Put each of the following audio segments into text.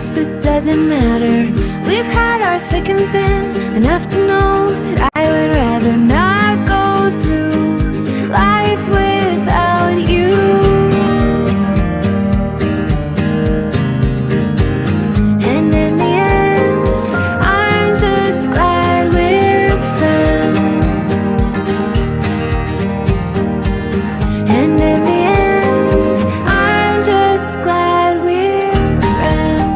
guess it doesn't matter. We've had our thick and thin, enough to know that I would rather not go through life without you. And in the end, I'm just glad we're friends. And in the end, I'm just glad we're friends.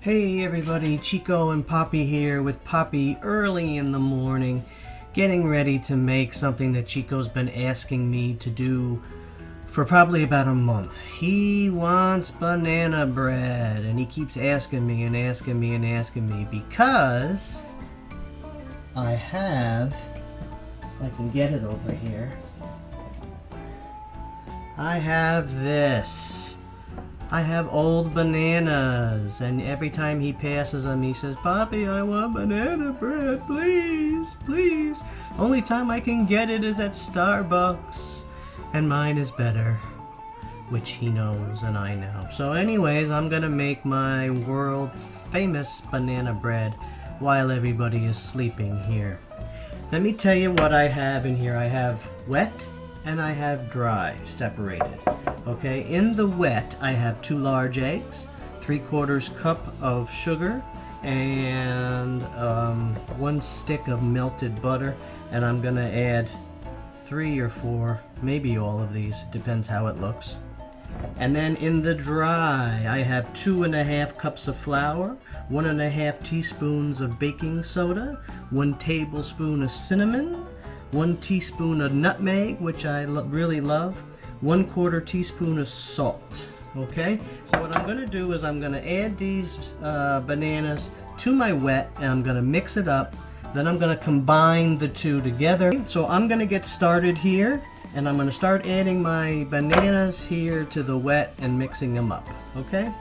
Hey everybody, Chico and Poppy here with Poppy early in the morning, getting ready to make something that Chico's been asking me to do for probably about a month. He wants banana bread, and he keeps asking me and asking me and asking me because I have, if I can get it over here, I have this. I have old bananas, and every time he passes them he says, "Poppy, I want banana bread, please, please. Only time I can get it is at Starbucks, and mine is better," which he knows and I know. So anyways, I'm gonna make my world famous banana bread while everybody is sleeping here. Let me tell you what I have in here. I have wet and I have dry separated. Okay, in the wet I have 2 large eggs, 3/4 cup of sugar, and 1 stick of melted butter, and I'm gonna add 3 or 4, maybe all of these, depends how it looks. And then in the dry I have 2½ cups of flour, 1½ teaspoons of baking soda, 1 tablespoon of cinnamon, 1 teaspoon of nutmeg, which I really love, 1/4 teaspoon of salt. Okay, so what I'm going to do is I'm going to add these bananas to my wet, and I'm going to mix it up. Then I'm going to combine the two together. So I'm going to get started here, and I'm going to start adding my bananas here to the wet and mixing them up. Okay.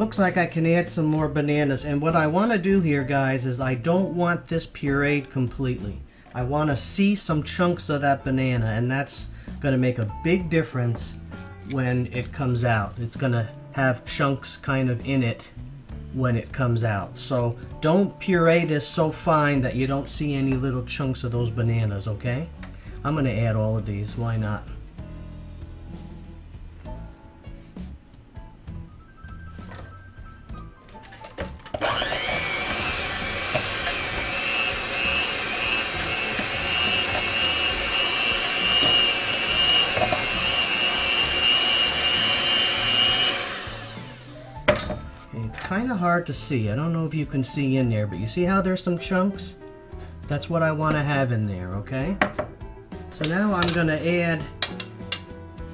looks like I can add some more bananas, and what I want to do here, guys, is I don't want this pureed completely. I want to see some chunks of that banana, and that's going to make a big difference when it comes out. It's going to have chunks kind of in it when it comes out. So don't puree this so fine that you don't see any little chunks of those bananas, okay? I'm going to add all of these, why not? It's kind of hard to see. I don't know if you can see in there, but you see how there's some chunks? That's what I want to have in there, okay? So now I'm going to add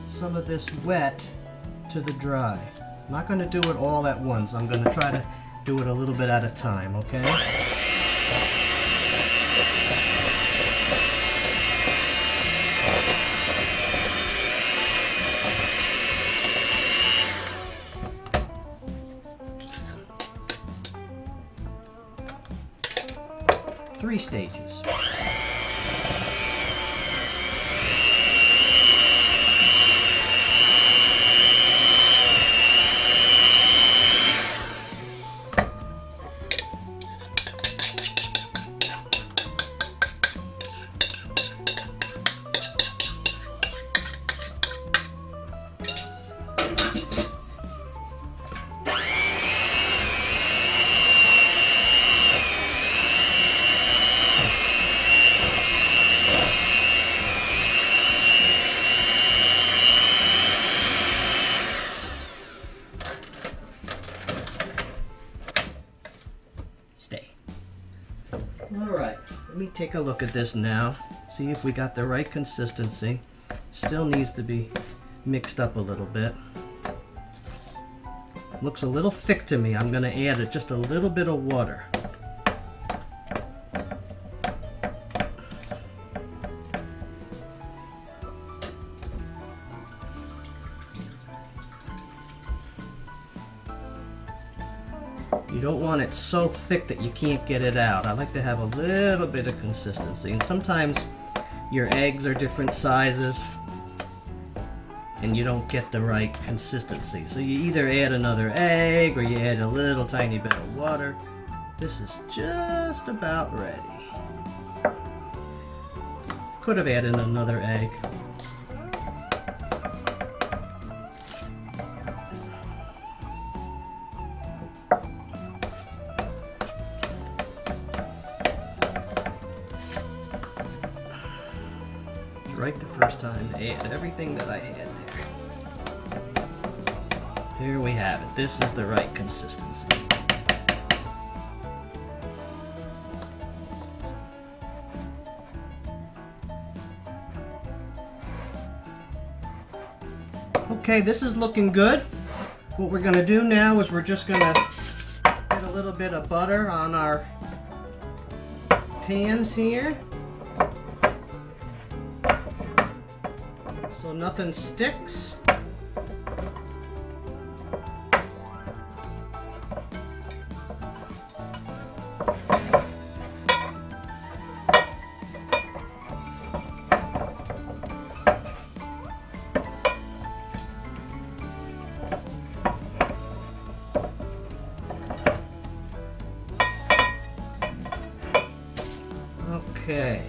some of this wet to the dry. I'm not going to do it all at once. I'm going to try to do it a little bit at a time, okay? Three stages. Alright, let me take a look at this now, see if we got the right consistency. Still needs to be mixed up a little bit. Looks a little thick to me. I'm going to add just a little bit of water. You don't want it so thick that you can't get it out. I like to have a little bit of consistency. And sometimes your eggs are different sizes and you don't get the right consistency. So you either add another egg or you add a little tiny bit of water. This is just about ready. Could have added another egg. Right the first time, add everything that I had there. Here we have it. This is the right consistency. Okay, this is looking good. What we're going to do now is we're just going to get a little bit of butter on our pans here, so nothing sticks. Okay,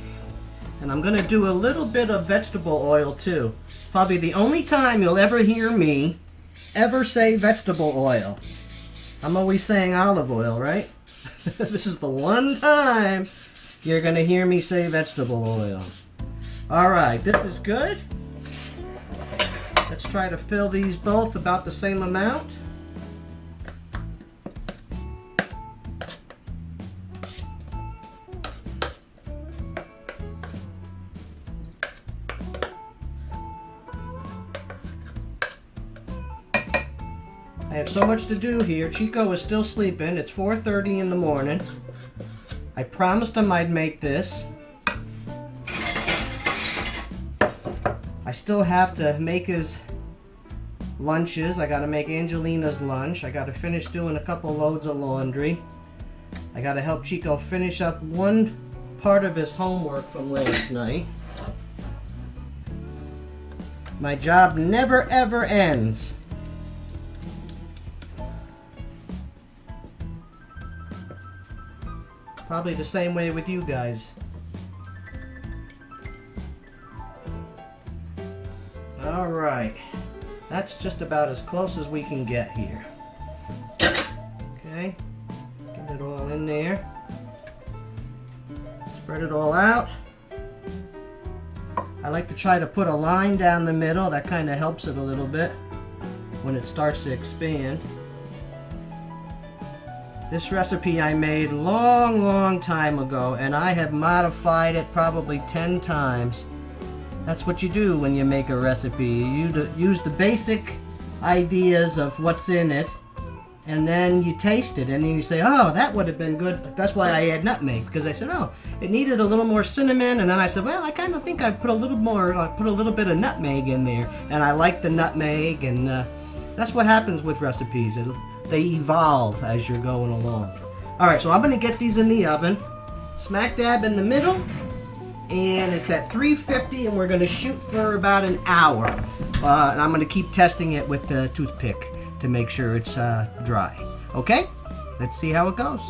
and I'm going to do a little bit of vegetable oil too. Probably the only time you'll ever hear me ever say vegetable oil. I'm always saying olive oil, right? This is the one time you're going to hear me say vegetable oil. Alright, this is good. Let's try to fill these both about the same amount. I have so much to do here. Chico is still sleeping. It's 4:30 in the morning. I promised him I'd make this. I still have to make his lunches. I gotta make Angelina's lunch. I gotta finish doing a couple loads of laundry. I gotta help Chico finish up one part of his homework from last night. My job never ever ends. Probably the same way with you guys. Alright, that's just about as close as we can get here. Okay, get it all in there. Spread it all out. I like to try to put a line down the middle. That kind of helps it a little bit when it starts to expand. This recipe I made long time ago, and I have modified it probably 10 times. That's what you do when you make a recipe. You use the basic ideas of what's in it, and then you taste it, and then you say, oh, that would have been good. That's why I add nutmeg, because I said, oh, it needed a little more cinnamon, and then I said, well, I kind of think I put a little more, put a little bit of nutmeg in there, and I like the nutmeg, and that's what happens with recipes. They evolve as you're going along. All right, so I'm going to get these in the oven, smack dab in the middle, and it's at 350, and we're going to shoot for about an hour. And I'm going to keep testing it with the toothpick to make sure it's dry. Okay? Let's see how it goes.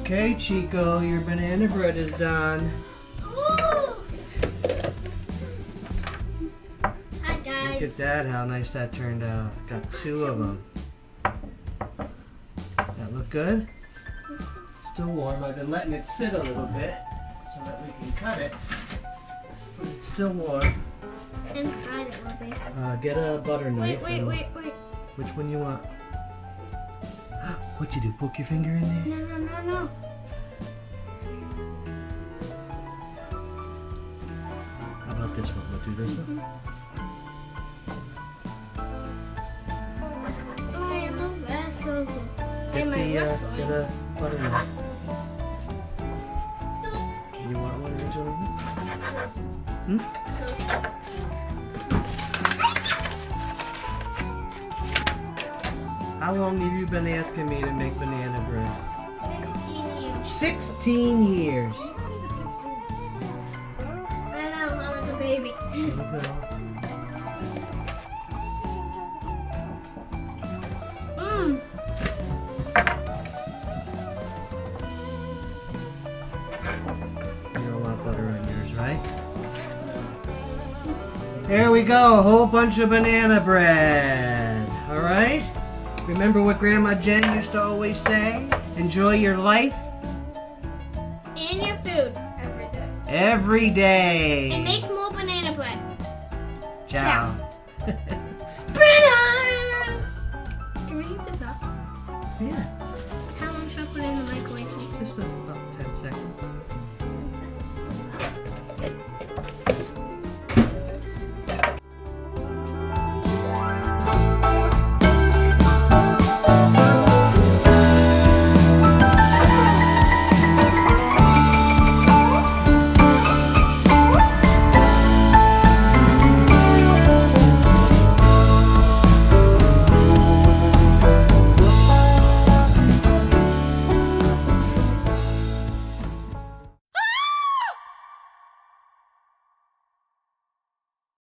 Okay, Chico, your banana bread is done. Woo! Hi, guys. Look at that, how nice that turned out. Got 2 of them. That look good? Still warm. I've been letting it sit a little bit so that we can cut it. But it's still warm. Inside it will be. Get a butter knife. Wait. Which one you want? What'd you do? Poke your finger in there? No. How about this one? We'll do this one. I am a vessel. Get a butter knife. You want one, Angelina? Hmm? How long have you been asking me to make banana bread? 16 years. 16 years. I know, I was a baby. You don't want butter on yours, right? There we go, a whole bunch of banana bread. All right? Remember what Grandma Jen used to always say? Enjoy your life And your food. every day. And make more banana bread. Ciao. Banana! Can we heat this up? Yeah, How long should I put it in the microwave? just a